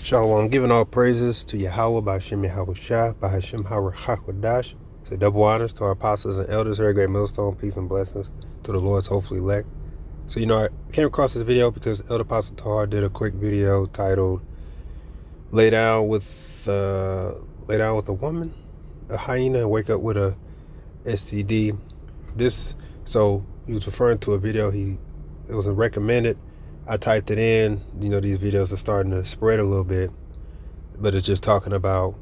Shalom, giving all praises to Yahweh, B'Hashem Yahweh Shah, B'Hashem Harakhakwadash. Say double honors to our apostles and elders here at Great Millstone. Peace and blessings to the Lord's hopefully elect. So, I came across this video because Elder Apostle Tahar did a quick video titled Lay Down with a Woman, a hyena, and wake up with a STD. So he was referring to a video, it was a recommended. I typed it in, these videos are starting to spread a little bit, but it's just talking about,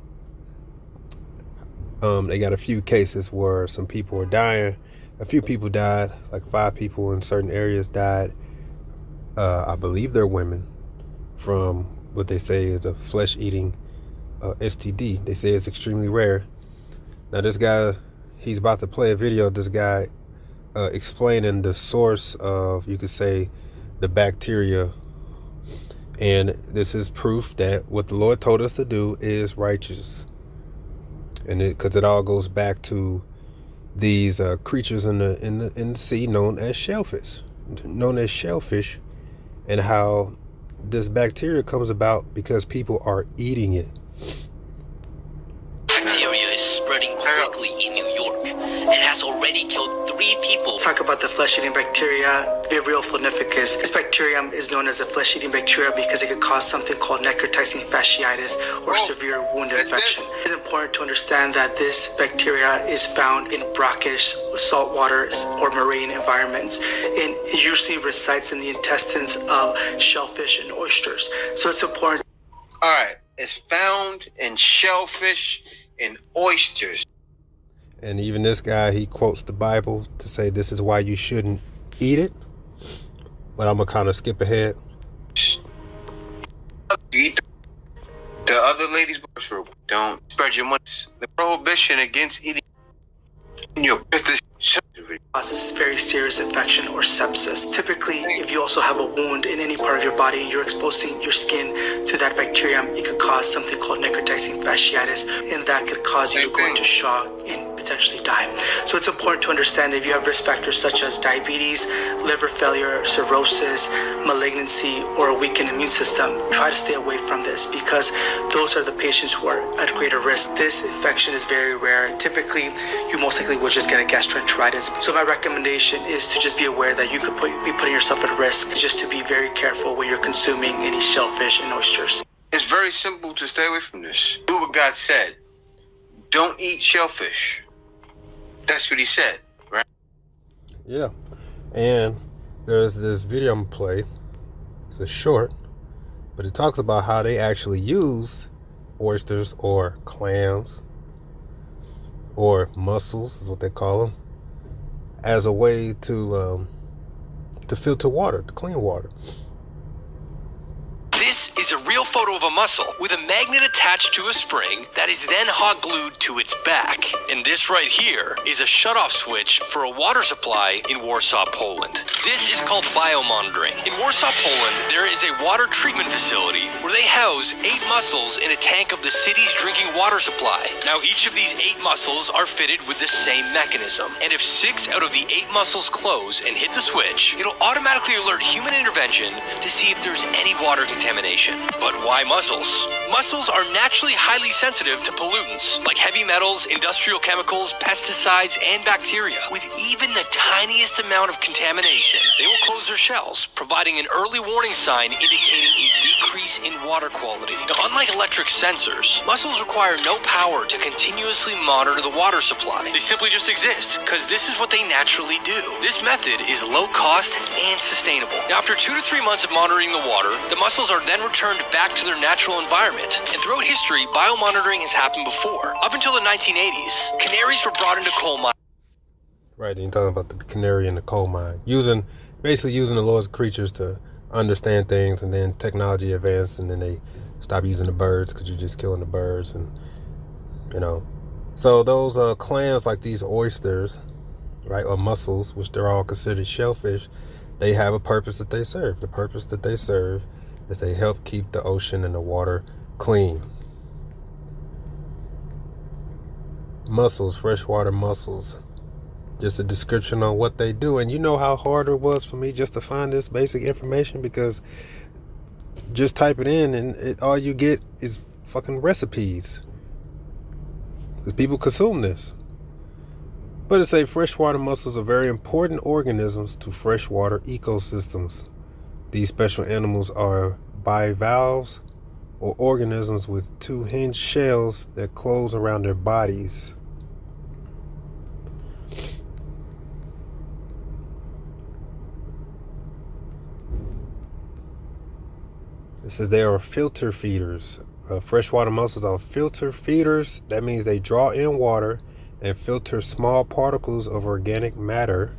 they got a few cases where some people are dying. A few people died, like 5 people in certain areas died. I believe they're women from what they say is a flesh-eating STD. They say it's extremely rare. Now this guy, he's about to play a video, this guy explaining the source of, you could say, the bacteria, and this is proof that what the Lord told us to do is righteous, and because it all goes back to these creatures in the sea known as shellfish, and how this bacteria comes about because people are eating it. Bacteria is spreading quickly in New York and has already killed 3 people. Let's talk about the flesh-eating bacteria, Vibrio flavificus. This bacterium is known as a flesh-eating bacteria because it could cause something called necrotizing fasciitis or severe wound infection. It's important to understand that this bacteria is found in brackish, saltwater, or marine environments, and it usually resides in the intestines of shellfish and oysters. So it's important. All right, it's found in shellfish and oysters. And even this guy, he quotes the Bible to say this is why you shouldn't eat it. But I'm going to kind of skip ahead. Eat the other ladies' breast. Don't spread your money. The prohibition against eating your business. This is very serious infection or sepsis. Typically, if you also have a wound in any part of your body and you're exposing your skin to that bacterium, it could cause something called necrotizing fasciitis, and that could cause you to go into shock and potentially die. So it's important to understand that if you have risk factors such as diabetes, liver failure, cirrhosis, malignancy, or a weakened immune system, try to stay away from this because those are the patients who are at greater risk. This infection is very rare. Typically, you most likely will just get a gastroenteritis. So my recommendation is to just be aware that you could be putting yourself at risk, just to be very careful when you're consuming any shellfish and oysters. It's very simple to stay away from this. Do what God said. Don't eat shellfish. That's what he said, right? Yeah. And there's this video I'm going to play. It's a short, but it talks about how they actually use oysters or clams or mussels is what they call them, as a way to filter water, to clean water. This is a real photo of a mussel with a magnet attached to a spring that is then hot glued to its back. And this right here is a shutoff switch for a water supply in Warsaw, Poland. This is called biomonitoring. In Warsaw, Poland, there is a water treatment facility where they house 8 mussels in a tank of the city's drinking water supply. Now, each of these 8 mussels are fitted with the same mechanism. And if 6 out of the 8 mussels close and hit the switch, it'll automatically alert human intervention to see if there's any water contamination. But why mussels? Mussels are naturally highly sensitive to pollutants like heavy metals, industrial chemicals, pesticides, and bacteria. With even the tiniest amount of contamination, they will close their shells, providing an early warning sign indicating a decrease in water quality. Now, unlike electric sensors, mussels require no power to continuously monitor the water supply. They simply just exist because this is what they naturally do. This method is low cost and sustainable. Now, after 2 to 3 months of monitoring the water, the mussels are then returned back to their natural environment. And throughout history, biomonitoring has happened before. Up until the 1980s, canaries were brought into coal mines. Right, you're talking about the canary in the coal mine. Basically using the Lord's creatures to understand things, and then technology advanced, and then they stop using the birds because you're just killing the birds. And, So those clams, like these oysters, right, or mussels, which they're all considered shellfish, they have a purpose that they serve. The purpose that they serve is they help keep the ocean and the water clean. Mussels, freshwater mussels. Just a description on what they do. And you know how hard it was for me just to find this basic information, because Just type it in and all you get is fucking recipes. Because people consume this. But it say freshwater mussels are very important organisms to freshwater ecosystems. These special animals are bivalves, or organisms with two hinged shells that close around their bodies. It says they are filter feeders. Freshwater mussels are filter feeders. That means they draw in water and filter small particles of organic matter,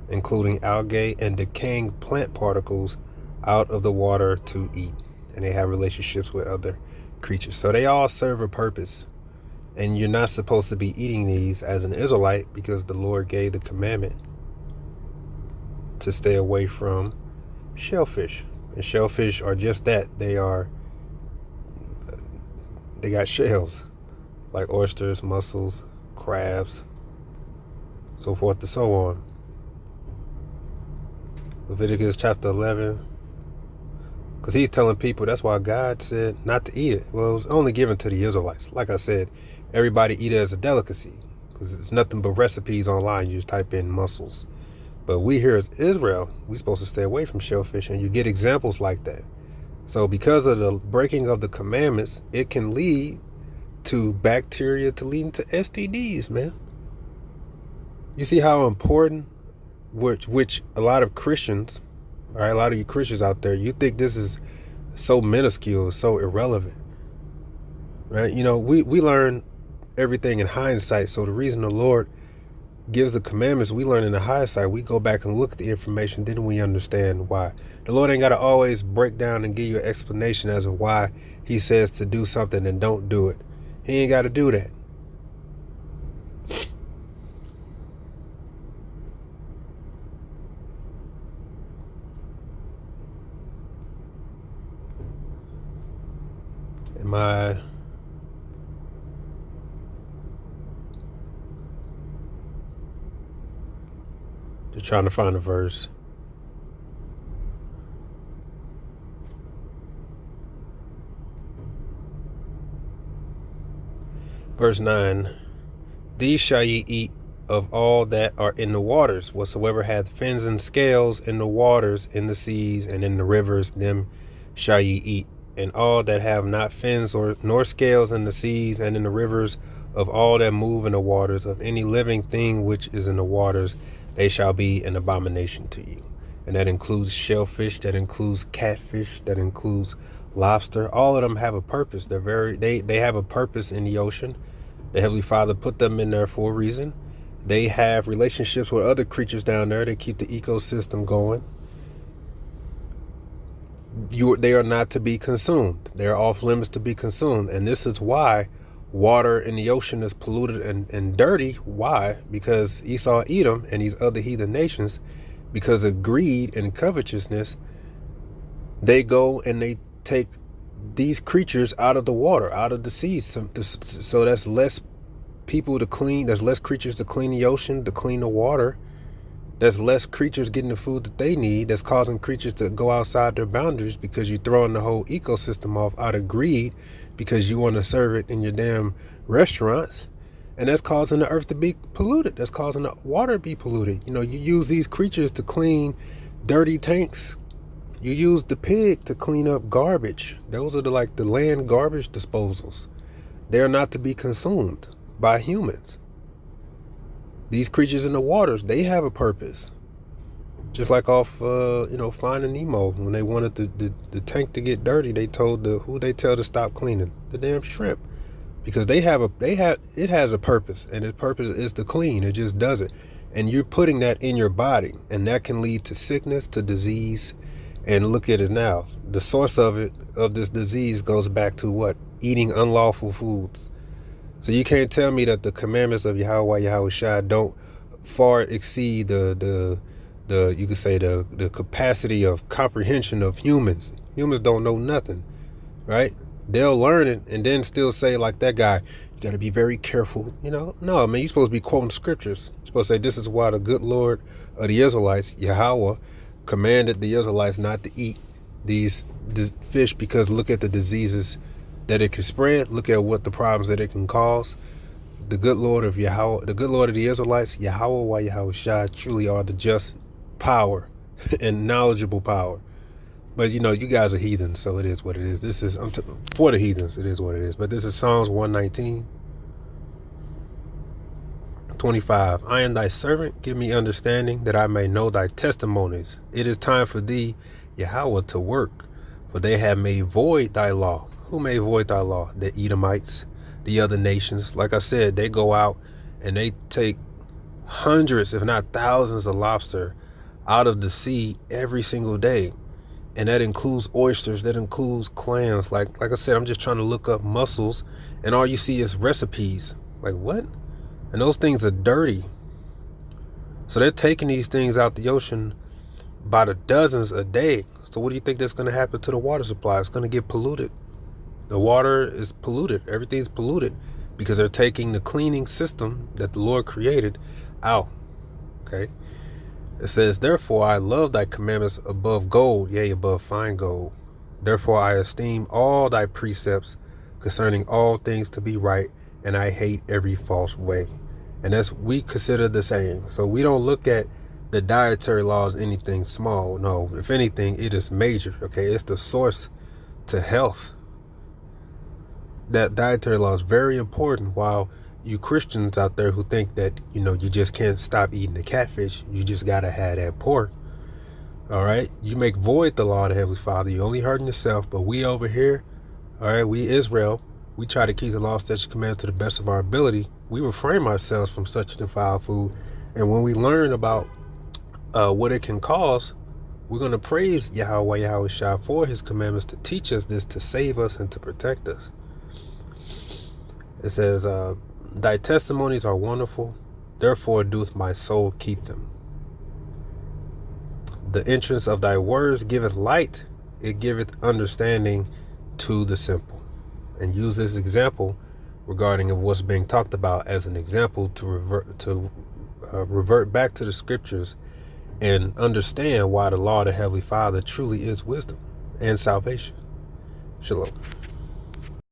including algae and decaying plant particles, out of the water to eat. And they have relationships with other creatures. So they all serve a purpose. And you're not supposed to be eating these as an Israelite, because the Lord gave the commandment to stay away from shellfish. And shellfish are just that. They got shells, like oysters, mussels, crabs, so forth and so on. Leviticus chapter 11. Because he's telling people, that's why God said not to eat it. Well, it was only given to the Israelites. Like I said, everybody eat it as a delicacy, because it's nothing but recipes online. You just type in mussels. But we here as Israel, we supposed to stay away from shellfish, and you get examples like that. So because of the breaking of the commandments, it can lead to bacteria to leading to STDs, man. You see how important, which a lot of Christians, all right, a lot of you Christians out there, you think this is so minuscule, so irrelevant, right? You know, we learn everything in hindsight. So the reason the Lord gives the commandments, we learn in the hindsight. We go back and look at the information, then we understand why. The Lord ain't got to always break down and give you an explanation as to why he says to do something and don't do it. He ain't got to do that. Am I... just trying to find a verse. Verse 9. These shall ye eat of all that are in the waters. Whatsoever hath fins and scales in the waters, in the seas, and in the rivers, them shall ye eat. And all that have not fins nor scales in the seas and in the rivers, of all that move in the waters, of any living thing which is in the waters, they shall be an abomination to you. And that includes shellfish, that includes catfish, that includes lobster. All of them have a purpose. They have a purpose in the ocean. The Heavenly Father put them in there for a reason. They have relationships with other creatures down there. They keep the ecosystem going. They are not to be consumed. They are off limits to be consumed. And this is why water in the ocean is polluted and dirty. Why? Because Esau, Edom, and these other heathen nations, because of greed and covetousness, they go and they take these creatures out of the water, out of the seas. So that's less people to clean. There's less creatures to clean the ocean, to clean the water. There's less creatures getting the food that they need. That's causing creatures to go outside their boundaries, because you're throwing the whole ecosystem off out of greed, because you want to serve it in your damn restaurants. And that's causing the earth to be polluted. That's causing the water to be polluted. You know, you use these creatures to clean dirty tanks. You use the pig to clean up garbage. Those are the land garbage disposals. They are not to be consumed by humans. These creatures in the waters, they have a purpose. Just like off, Finding Nemo, when they wanted the tank to get dirty, they told who they tell to stop cleaning? The damn shrimp, because it has a purpose, and its purpose is to clean. It just does it, and you're putting that in your body, and that can lead to sickness, to disease. And look at it now. The source of this disease goes back to what? Eating unlawful foods. So you can't tell me that the commandments of Yahweh Shai don't far exceed the you could say the capacity of comprehension of humans. Humans don't know nothing, right? They'll learn it and then still say, like that guy, you got to be very careful. No, man, you're supposed to be quoting scriptures. You're supposed to say, this is why the good Lord of the Israelites, Yahweh, commanded the Israelites not to eat these fish, because look at the diseases that it can spread. Look at what the problems that it can cause. The good Lord of Yahweh, the good Lord of the Israelites, Yahweh Yahweh Shai, truly are the just power and knowledgeable power. But you know, you guys are heathens, so it is what it is. This is for the heathens. It is what it is. But this is Psalms 119:25. I am thy servant. Give me understanding that I may know thy testimonies. It is time for thee, Yahweh, to work, for they have made void thy law. Who made void thy law? The Edomites, the other nations. Like I said, they go out and they take hundreds, if not thousands, of lobster out of the sea every single day. And that includes oysters, that includes clams. Like I said, I'm just trying to look up mussels, and all you see is recipes. Like, what? And those things are dirty. So they're taking these things out the ocean by the dozens a day. So what do you think that's going to happen to the water supply? It's going to get polluted. The water is polluted. Everything's polluted because they're taking the cleaning system that the Lord created out. Okay. It says, therefore I love thy commandments above gold, yea, above fine gold. Therefore I esteem all thy precepts concerning all things to be right, and I hate every false way. And that's, we consider the same. So we don't look at the dietary laws anything small. No, if anything, it is major. Okay, it's the source to health. That dietary law is very important. While you Christians out there who think that, you know, you just can't stop eating the catfish, you just gotta have that pork. All right, you make void the law of the Heavenly Father. You're only hurting yourself. But we over here, all right, we Israel, we try to keep the law, statutes, commands to the best of our ability. We refrain ourselves from such defiled food, and when we learn about what it can cause, we're going to praise Yahweh Yahweh Shai for his commandments to teach us this, to save us and to protect us. It says, thy testimonies are wonderful, therefore doth my soul keep them. The entrance of thy words giveth light, it giveth understanding to the simple. And use this example regarding of what's being talked about as an example to revert back to the scriptures and understand why the law of the Heavenly Father truly is wisdom and salvation. Shalom.